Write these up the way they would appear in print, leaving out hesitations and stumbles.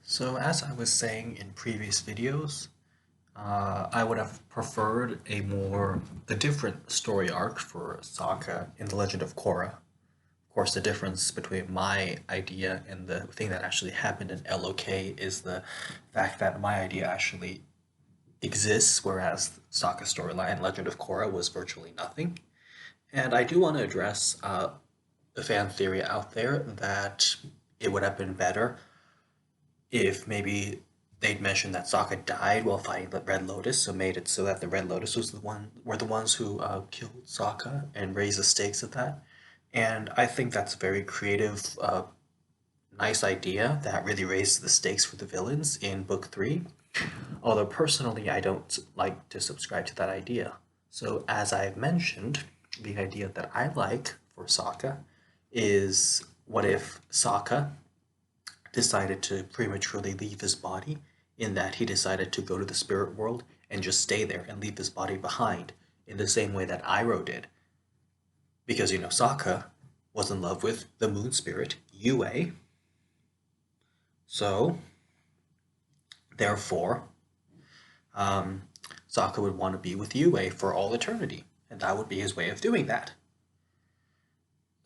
So as I was saying in previous videos, I would have preferred a different story arc for Sokka in The Legend of Korra. Of course, the difference between my idea and the thing that actually happened in LOK is the fact that my idea actually exists, whereas Sokka's storyline, Legend of Korra, was virtually nothing. And I do want to address a fan theory out there that it would have been better if maybe they'd mentioned that Sokka died while fighting the Red Lotus, so made it so that the Red Lotus were the ones who killed Sokka and raised the stakes of that. And I think that's a very creative, nice idea that really raised the stakes for the villains in Book 3. Although personally, I don't like to subscribe to that idea. So as I've mentioned, the idea that I like for Sokka is what if Sokka decided to prematurely leave his body, in that he decided to go to the spirit world and just stay there and leave his body behind, in the same way that Iroh did. Because, Sokka was in love with the moon spirit, Yue, so, therefore, um, Sokka would want to be with Yue for all eternity, and that would be his way of doing that.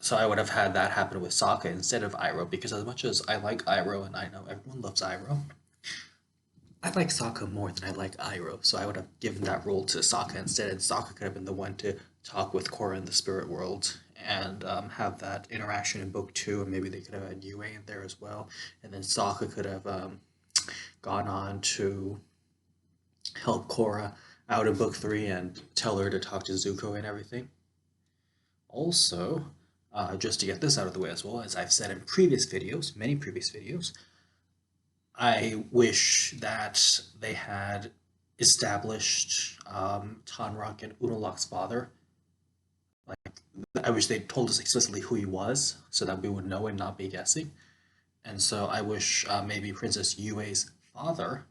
So I would have had that happen with Sokka instead of Iroh, because as much as I like Iroh, and I know everyone loves Iroh, I like Sokka more than I like Iroh, so I would have given that role to Sokka instead, and Sokka could have been the one to talk with Korra in the spirit world and have that interaction in book two, and maybe they could have had Yue in there as well, and then Sokka could have gone on to help Korra out in book three and tell her to talk to Zuko and everything. Also, just to get this out of the way as well, as I've said in previous videos, many previous videos, I wish that they had established Tonraq and Unalaq's father. Like, I wish they told us explicitly who he was, so that we would know and not be guessing. And so I wish maybe Princess Yue's father,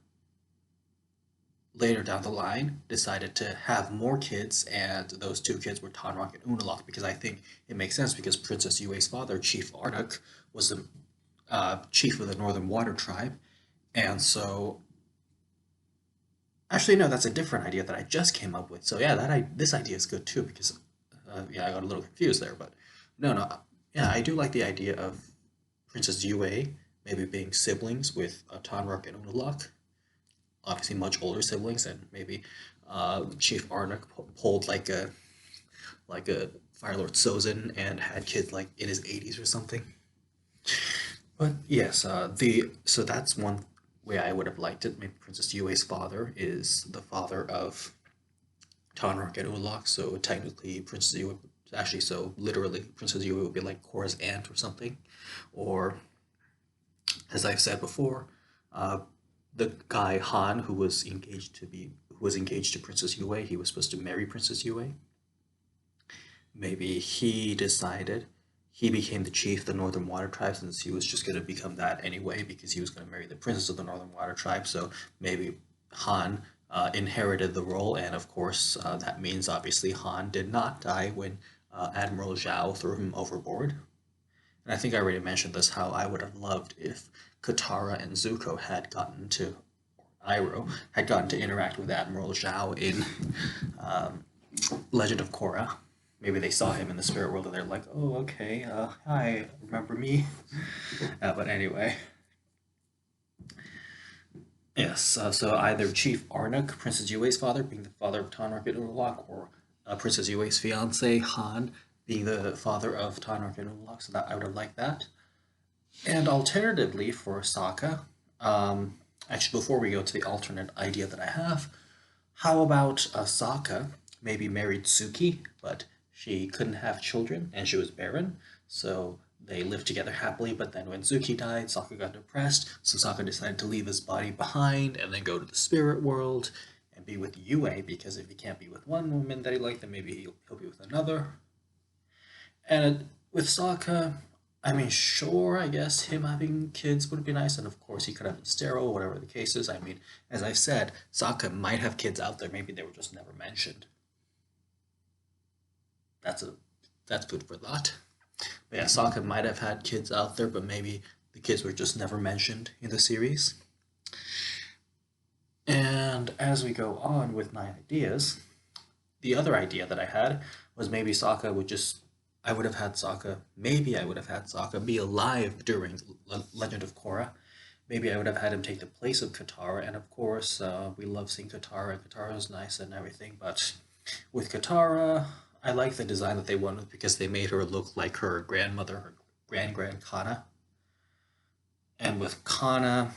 later down the line, decided to have more kids, and those two kids were Tonraq and Unalaq, because I think it makes sense, because Princess Yue's father, Chief Arnak, was the chief of the Northern Water Tribe, and so actually, no, that's a different idea that I just came up with. So yeah, this idea is good too, because yeah, I got a little confused there, but no, yeah, I do like the idea of Princess Yue maybe being siblings with Tonraq and Unalaq. Obviously, much older siblings, and maybe Chief Arnak pulled like a Fire Lord Sozin and had kids like in his 80s or something. But yes, the so that's one way I would have liked it. Maybe Princess Yue's father is the father of Tonraq and Ulak, so technically Princess Yue, actually, so literally Princess Yue would be like Korra's aunt or something. Or, as I've said before, uh, the guy Han who was engaged to Princess Yue, he was supposed to marry Princess Yue. Maybe he decided he became the chief of the Northern Water Tribe, since he was just going to become that anyway, because he was going to marry the princess of the Northern Water Tribe. So maybe Han inherited the role, and of course, that means obviously Han did not die when Admiral Zhao threw him overboard. And I think I already mentioned this, how I would have loved if Katara and Zuko had gotten to, or Iroh, had gotten to interact with Admiral Zhao in um, Legend of Korra. Maybe they saw him in the spirit world and they're like, oh, okay, hi, remember me? But anyway, yes, so either Chief Arnak, Princess Yue's father, being the father of Tonraq and Ulak, or Princess Yue's fiance, Han, being the father of Tonraq and Ulak, so that I would have liked that. And alternatively for Sokka, actually, before we go to the alternate idea that I have, how about Sokka maybe married Suki, but she couldn't have children and she was barren, so they lived together happily. But then when Suki died, Sokka got depressed, so Sokka decided to leave his body behind and then go to the spirit world and be with Yue, because if he can't be with one woman that he liked, then maybe he'll be with another. And with Sokka, I mean, sure, I guess him having kids would be nice, and of course he could have been sterile, whatever the case is. I mean, as I've said, Sokka might have kids out there, maybe they were just never mentioned. That's a that's food for thought. But yeah, Sokka might have had kids out there, but maybe the kids were just never mentioned in the series. And as we go on with my ideas, the other idea that I had was maybe Sokka would just. I would have had Sokka. Maybe I would have had Sokka be alive during Legend of Korra. Maybe I would have had him take the place of Katara. And of course, we love seeing Katara. Katara is nice and everything. But with Katara, I like the design that they went with because they made her look like her grandmother, her grand Kana. And with Kana,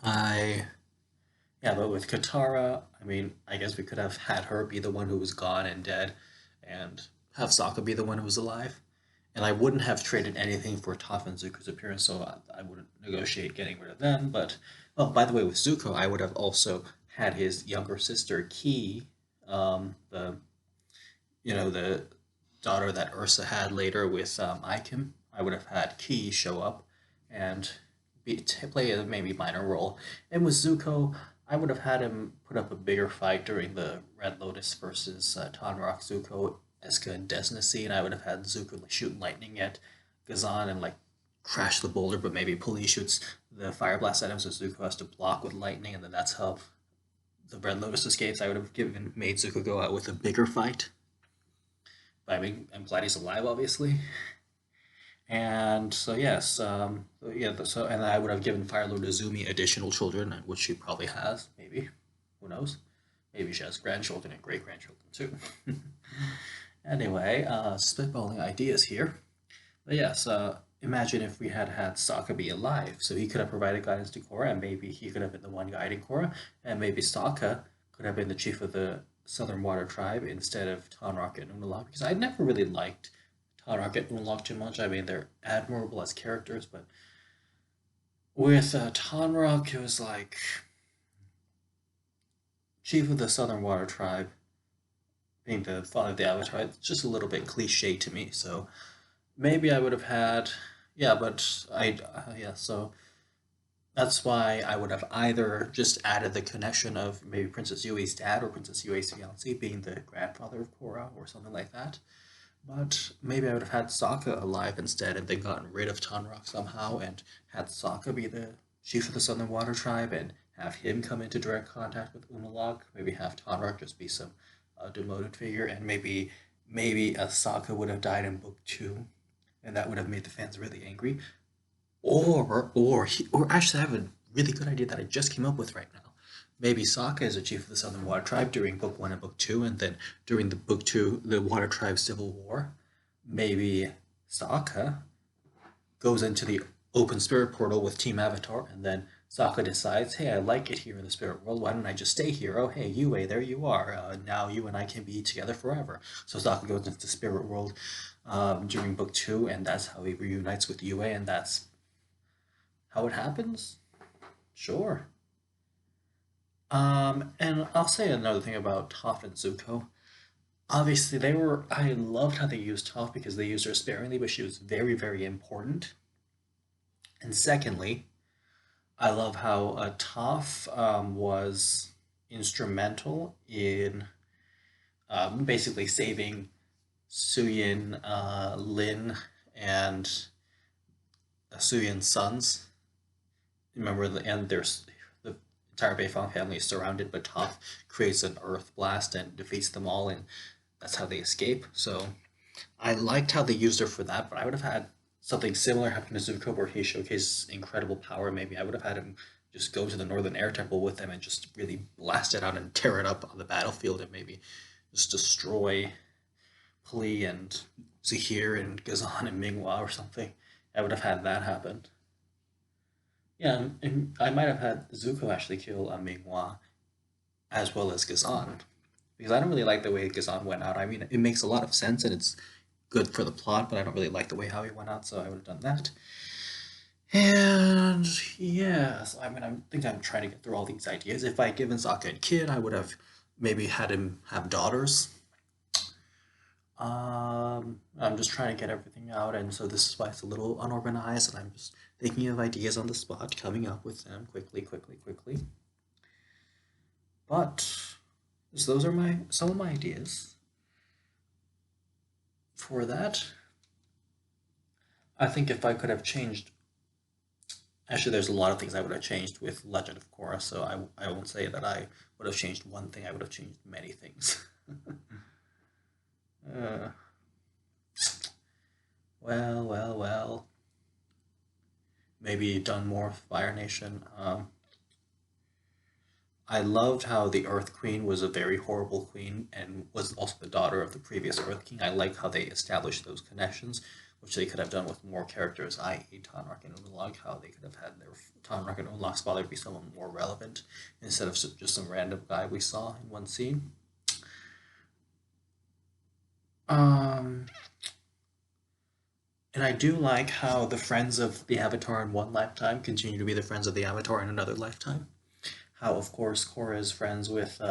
I yeah, but with Katara, I mean, I guess we could have had her be the one who was gone and dead, and have Sokka be the one who was alive. And I wouldn't have traded anything for Toph and Zuko's appearance, so I wouldn't negotiate getting rid of them. But, oh, by the way, with Zuko, I would have also had his younger sister, Ki, the the daughter that Ursa had later with Ikem. I would have had Ki show up and play a maybe minor role. And with Zuko, I would have had him put up a bigger fight during the Red Lotus versus Tonrock, Zuko, Eska, and Desna scene. I would have had Zuko like, shoot lightning at Gazan and like crash the boulder, but maybe Puli shoots the fire blast at him, so Zuko has to block with lightning, and then that's how the Red Lotus escapes. I would have made Zuko go out with a bigger fight. But I mean, I'm glad he's alive, obviously. And so yes, so and I would have given Fire Lord Azumi additional children, which she probably has, maybe. Who knows? Maybe she has grandchildren and great grandchildren too. Anyway, spitballing ideas here. But yes, imagine if we had had Sokka be alive, so he could have provided guidance to Korra, and maybe he could have been the one guiding Korra, and maybe Sokka could have been the chief of the Southern Water Tribe instead of Tonrock and Unalaq, because I never really liked Tonrock and Unalaq too much. I mean, they're admirable as characters, but with Tonrock, it was like chief of the Southern Water Tribe being the father of the Avatar. It's just a little bit cliche to me, so maybe I would have had, yeah, but yeah, so that's why I would have either just added the connection of maybe Princess Yui's dad or Princess Yui's fiance being the grandfather of Korra or something like that. But maybe I would have had Sokka alive instead and then gotten rid of Tonrock somehow and had Sokka be the chief of the Southern Water Tribe and have him come into direct contact with Unalaq. Maybe have Tonrock just be some demoted figure, and maybe Sokka would have died in book two, and that would have made the fans really angry. Or actually, I have a really good idea that I just came up with right now. Maybe Sokka is a chief of the Southern Water Tribe during book one and book two, and then during the book two, the Water Tribe Civil War, maybe Sokka goes into the open spirit portal with Team Avatar, and then Sokka decides, hey, I like it here in the spirit world. Why don't I just stay here? Oh, hey, Yue, there you are. Now you and I can be together forever. So Sokka goes into the spirit world during book two, and that's how he reunites with Yue, and that's how it happens. Sure. And I'll say another thing about Toph and Zuko. Obviously, I loved how they used Toph because they used her sparingly, but she was very, very important. And secondly, I love how Toph was instrumental in basically saving Suyin, Lin, and Suyin's sons. Remember, the entire Beifong family is surrounded, but Toph creates an earth blast and defeats them all, and that's how they escape. So I liked how they used her for that, but I would have had something similar happen to Zuko where he showcases incredible power. Maybe I would have had him just go to the Northern Air Temple with them and just really blast it out and tear it up on the battlefield and maybe just destroy Pli and Zahir and Gazan and Mingwa or something. I would have had that happen. Yeah, and I might have had Zuko actually kill Mingwa as well as Gazan because I don't really like the way Gazan went out. I mean, it makes a lot of sense and it's good for the plot, but I don't really like the way how he went out, so I would have done that. And yes, I mean, I think I'm trying to get through all these ideas. If I had given Sokka a kid, I would have maybe had him have daughters. I'm just trying to get everything out, and so this is why it's a little unorganized, and I'm just thinking of ideas on the spot, coming up with them quickly, quickly, quickly. But so those are some of my ideas. For that, I think if I could have changed Actually, there's a lot of things I would have changed with Legend of Korra, so I won't say that I would have changed one thing. I would have changed many things. uh, well. Maybe done more with Fire Nation. I loved how the Earth Queen was a very horrible queen and was also the daughter of the previous Earth King. I like how they established those connections, which they could have done with more characters, i.e. Tanrak and Unalaq, how they could have had their Tanrak and Unalaq's father be someone more relevant instead of just some random guy we saw in one scene. Um, and I do like how the friends of the Avatar in one lifetime continue to be the friends of the Avatar in another lifetime. How, of course, Korra is friends with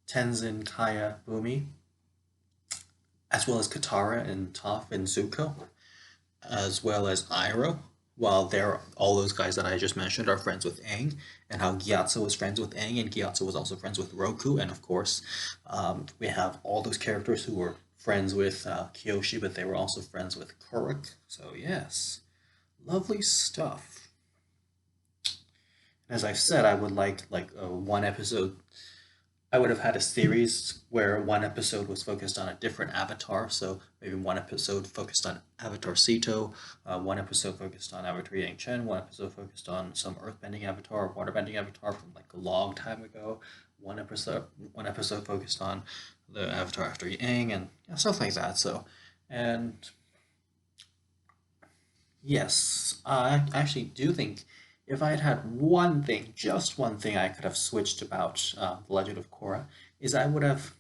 Tenzin, Kaya, Bumi, as well as Katara and Toph and Zuko, as well as Iroh, while they're all those guys that I just mentioned are friends with Aang, and how Gyatso was friends with Aang, and Gyatso was also friends with Roku, and of course, we have all those characters who were friends with Kyoshi, but they were also friends with Kuruk. So yes, lovely stuff. As I've said, I would like a one episode. I would have had a series where one episode was focused on a different avatar. So maybe one episode focused on Avatar Sito, one episode focused on Avatar Yang Chen, one episode focused on some earthbending avatar, waterbending avatar from like a long time ago. One episode focused on the avatar after Yang and stuff like that. So, and yes, I actually do think if I had had one thing, just one thing I could have switched about The Legend of Korra, is I would have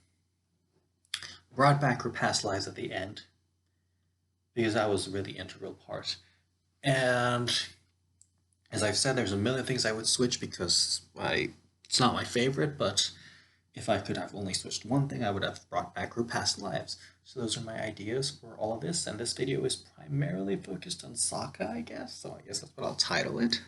brought back her past lives at the end, because that was a really integral part. And as I've said, there's a million things I would switch because it's not my favorite, but if I could have only switched one thing, I would have brought back her past lives. So those are my ideas for all of this, and this video is primarily focused on Sokka, I guess, so I guess that's what I'll title it.